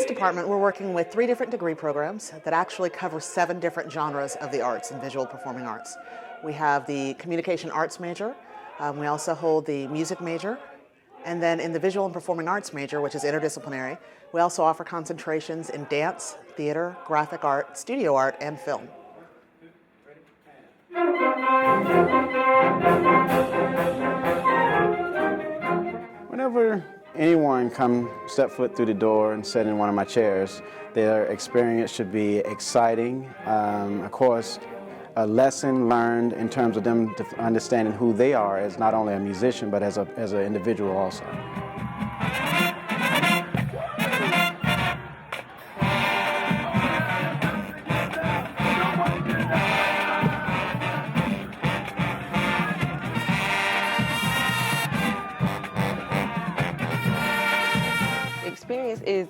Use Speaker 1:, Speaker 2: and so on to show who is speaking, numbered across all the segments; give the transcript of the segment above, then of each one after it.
Speaker 1: this department, we're working with 3 different degree programs that actually cover 7 different genres of the arts and visual performing arts. We have the communication arts major, we also hold the music major, and then in the visual and performing arts major, which is interdisciplinary, we also offer concentrations in dance, theater, graphic art, studio art, and film.
Speaker 2: Whenever anyone step foot through the door and sit in one of my chairs, their experience should be exciting. Of course, a lesson learned in terms of them understanding who they are as not only a musician, but as an individual also.
Speaker 3: Experience is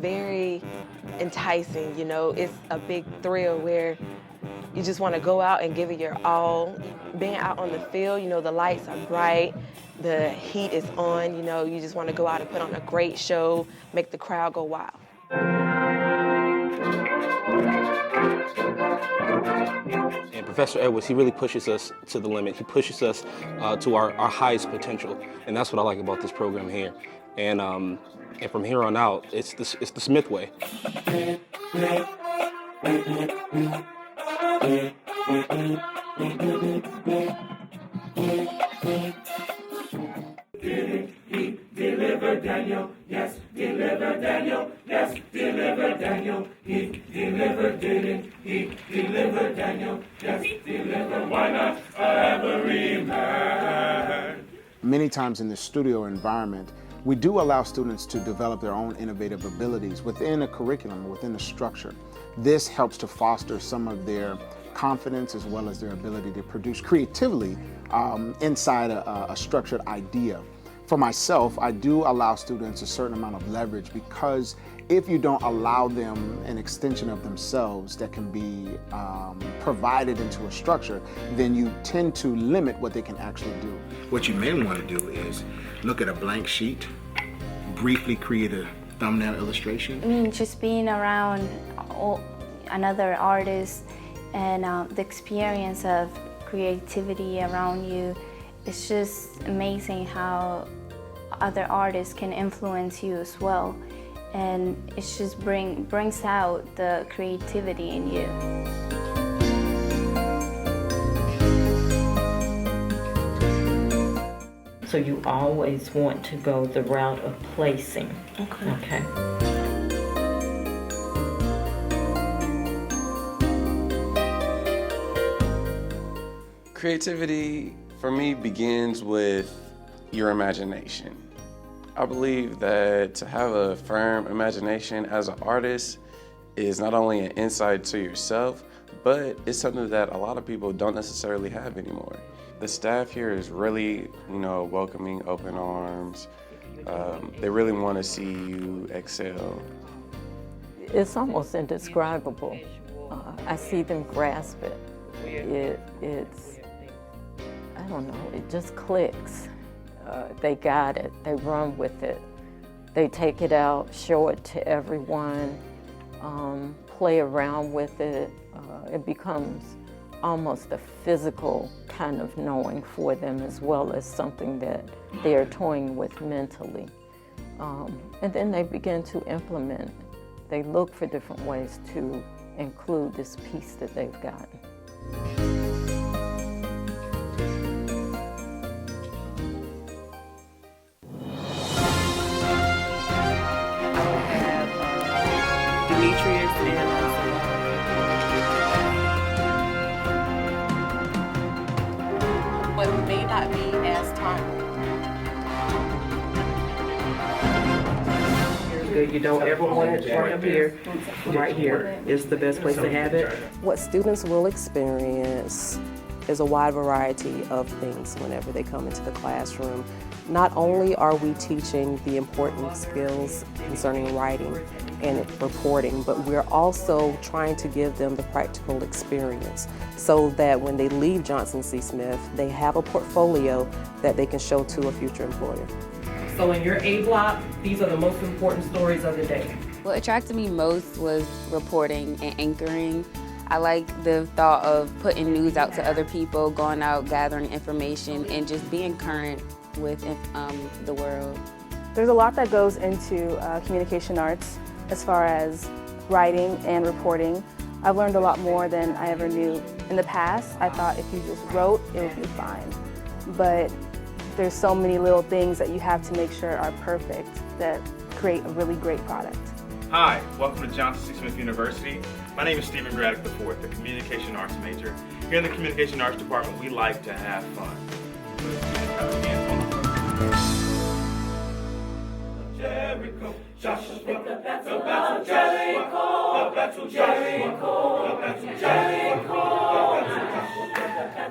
Speaker 3: very enticing, you know. It's a big thrill where you just want to go out and give it your all. Being out on the field, you know, the lights are bright, the heat is on, you know, you just want to go out and put on a great show, make the crowd go wild.
Speaker 4: And Professor Edwards, he really pushes us to the limit. He pushes us to our highest potential, and that's what I like about this program here. And from here on out, it's the Smith way.
Speaker 5: Didn't he deliver Daniel? Yes, deliver Daniel. Yes, deliver Daniel. He delivered, didn't he deliver Daniel? Yes, deliver. Why not every man?
Speaker 6: Many times in the studio environment, we do allow students to develop their own innovative abilities within a curriculum, within a structure. This helps to foster some of their confidence as well as their ability to produce creatively inside a structured idea. For myself, I do allow students a certain amount of leverage because if you don't allow them an extension of themselves that can be provided into a structure, then you tend to limit what they can actually do.
Speaker 7: What you may want to do is look at a blank sheet, briefly create a thumbnail illustration.
Speaker 8: I mean, just being around another artist and the experience of creativity around you, it's just amazing how other artists can influence you as well. And it just brings out the creativity in you.
Speaker 9: So you always want to go the route of placing. Okay.
Speaker 10: Creativity, for me, begins with your imagination. I believe that to have a firm imagination as an artist is not only an insight to yourself, but it's something that a lot of people don't necessarily have anymore. The staff here is really, welcoming, open arms. They really want to see you excel.
Speaker 9: It's almost indescribable. I see them grasp it. It's, I don't know, it just clicks. They got it, they run with it. They take it out, show it to everyone, play around with it. It becomes almost a physical kind of knowing for them as well as something that they are toying with mentally. And then they begin to implement. They look for different ways to include this piece that they've gotten.
Speaker 1: But may not be as timely.
Speaker 11: Good. You don't ever want it right up here. Right here is the best place to have it.
Speaker 12: What students will experience is a wide variety of things whenever they come into the classroom. Not only are we teaching the important skills concerning writing and reporting, but we're also trying to give them the practical experience so that when they leave Johnson C. Smith, they have a portfolio that they can show to a future employer.
Speaker 11: So in your A block, these are the most important stories of the day.
Speaker 13: What attracted me most was reporting and anchoring. I like the thought of putting news out to other people, going out, gathering information, and just being current with the world.
Speaker 14: There's a lot that goes into communication arts as far as writing and reporting. I've learned a lot more than I ever knew. In the past, I thought if you just wrote, it would be fine. But there's so many little things that you have to make sure are perfect that create a really great product.
Speaker 15: Hi, welcome to Johnson C. Smith University. My name is Stephen Braddock IV, the Communication Arts major. Here in the Communication Arts department, we like to have fun.
Speaker 5: Jericho, Joshua picked the battle of Jericho, the battle of Jericho, the battle of Jericho,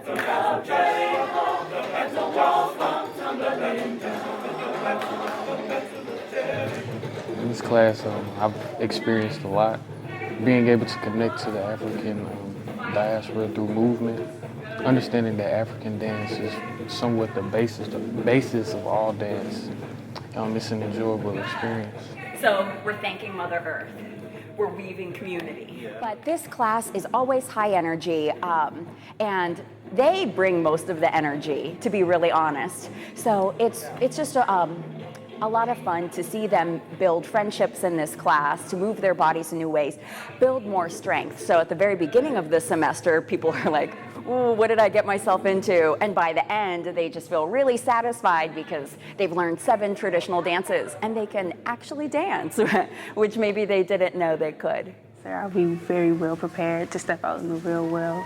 Speaker 5: the battle of Jericho, the battle walls come tumbling down, the battle of Jericho.
Speaker 16: In this class, I've experienced a lot. Being able to connect to the African diaspora through movement, understanding that African dance is somewhat the basis of all dance. It's an enjoyable experience.
Speaker 17: So we're thanking Mother Earth. We're weaving community.
Speaker 18: But this class is always high energy, and they bring most of the energy, to be really honest. So it's just a lot of fun to see them build friendships in this class, to move their bodies in new ways, build more strength. So at the very beginning of the semester, people are like, ooh, what did I get myself into? And by the end, they just feel really satisfied because they've learned 7 traditional dances and they can actually dance, which maybe they didn't know they could.
Speaker 19: So I'll be very well prepared to step out in the real world,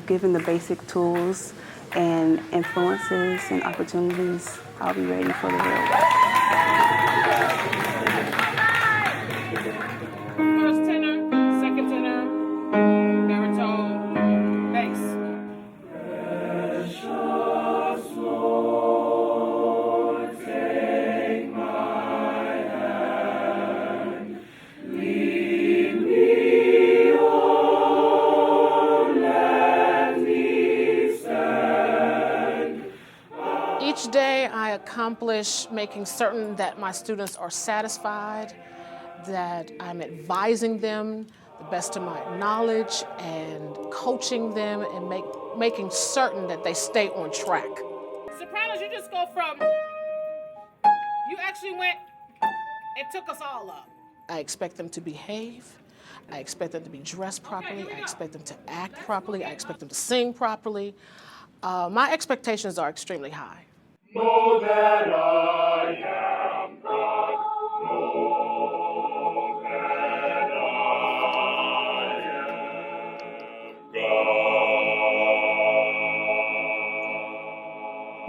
Speaker 19: given the basic tools and influences and opportunities. I'll be ready for the real world.
Speaker 20: First tenor, second tenor, baritone, bass.
Speaker 5: Precious Lord, take my hand, lead me on, let me stand.
Speaker 20: Each day I accomplish making certain that my students are satisfied, that I'm advising them the best of my knowledge and coaching them and making certain that they stay on track.
Speaker 21: Sopranos, you just go from, you actually went and took us all up.
Speaker 20: I expect them to behave. I expect them to be dressed properly. I expect them to act properly. I expect them to sing properly. My expectations are extremely high.
Speaker 5: Know that I am God. Know that I am God.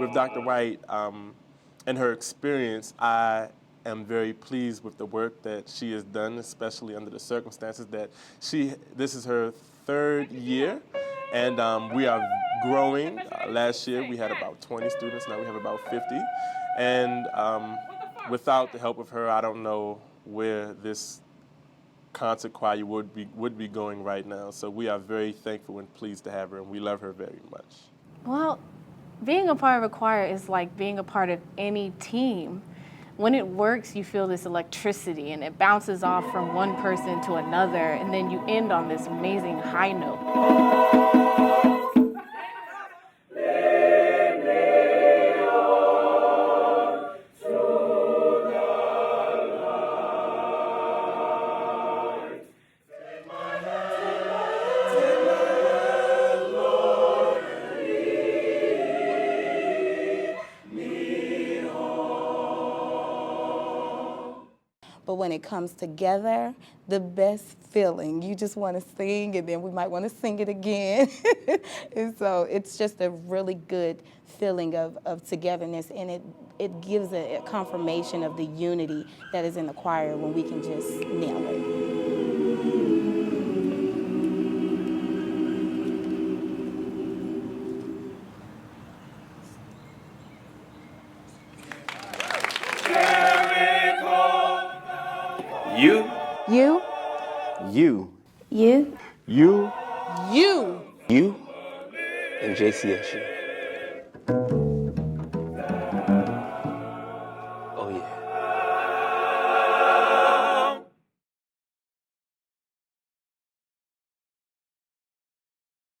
Speaker 22: With Dr. White and her experience, I am very pleased with the work that she has done, especially under the circumstances that this is her 3rd year, and we are growing. Last year we had about 20 students, now we have about 50. And without the help of her, I don't know where this concert choir would be going right now. So we are very thankful and pleased to have her, and we love her very much.
Speaker 23: Well, being a part of a choir is like being a part of any team. When it works, you feel this electricity and it bounces off from one person to another, and then you end on this amazing high note.
Speaker 24: But when it comes together, the best feeling, you just want to sing, and then we might want to sing it again. And so it's just a really good feeling of togetherness, and it gives a confirmation of the unity that is in the choir when we can just nail it.
Speaker 22: You.
Speaker 18: You.
Speaker 22: You.
Speaker 18: You.
Speaker 22: You.
Speaker 20: You.
Speaker 4: You and JCSU.